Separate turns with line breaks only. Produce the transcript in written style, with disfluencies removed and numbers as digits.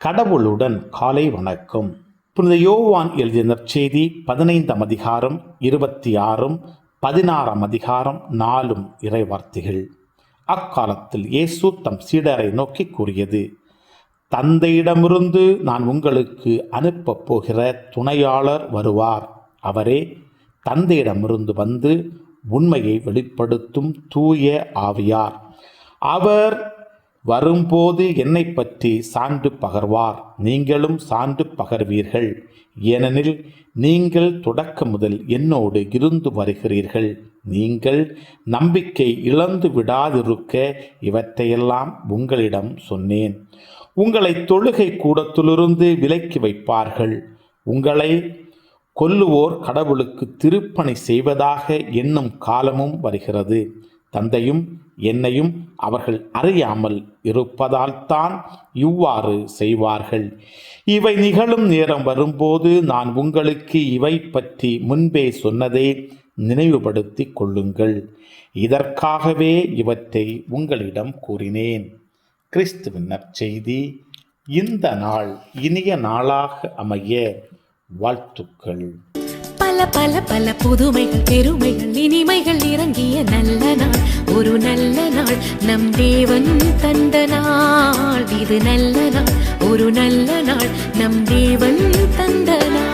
கடவுளுடன் காலை வணக்கம். புனித யோவான் எழுதிய நற்செய்தி 15ஆம் அதிகாரம் 26, 16ஆம் அதிகாரம் 4 இறைவார்த்தைகள். அக்காலத்தில் இயேசு தம் சீடரை நோக்கி கூறியது: தந்தையிடமிருந்து நான் உங்களுக்கு அனுப்பப் போகிற துணையாளர் வருவார். அவரே தந்தையிடமிருந்து வந்து உண்மையை வெளிப்படுத்தும் தூய ஆவியார். அவர் வரும்போது என்னை பற்றி சான்று பகர்வார். நீங்களும் சான்று பகர்வீர்கள், ஏனெனில் நீங்கள் தொடக்க முதல் என்னோடு இருந்து வருகிறீர்கள். நீங்கள் நம்பிக்கை இழந்து விடாதிருக்க இவற்றையெல்லாம் உங்களிடம் சொன்னேன். உங்களை தொழுகை கூடத்திலிருந்து விலக்கி வைப்பார்கள். உங்களை கொல்லுவோர் கடவுளுக்கு திருப்பணி செய்வதாக எண்ணும் காலமும் வருகிறது. தந்தையும் என்னையும் அவர்கள் அறியாமல் இருப்பதால் தான் இவ்வாறு செய்வார்கள். இவை நிகழும் நேரம் வரும்போது நான் உங்களுக்கு இவை பற்றி முன்பே சொன்னதை நினைவுபடுத்திக் கொள்ளுங்கள். இதற்காகவே இவற்றை உங்களிடம் கூறினேன். கிறிஸ்துவின் நற்செய்தி. இந்த நாள் இனிய நாளாக அமைய வாழ்த்துக்கள்.
பல பல பல புதுமைகள், பெருமைகள், இனிமைகள் இறங்கிய நல்ல நாள், ஒரு நல்ல நாள், நம் தேவன் தந்த நாள். இது நல்ல நாள், ஒரு நல்ல நாள், நம் தேவன் தந்த நாள்.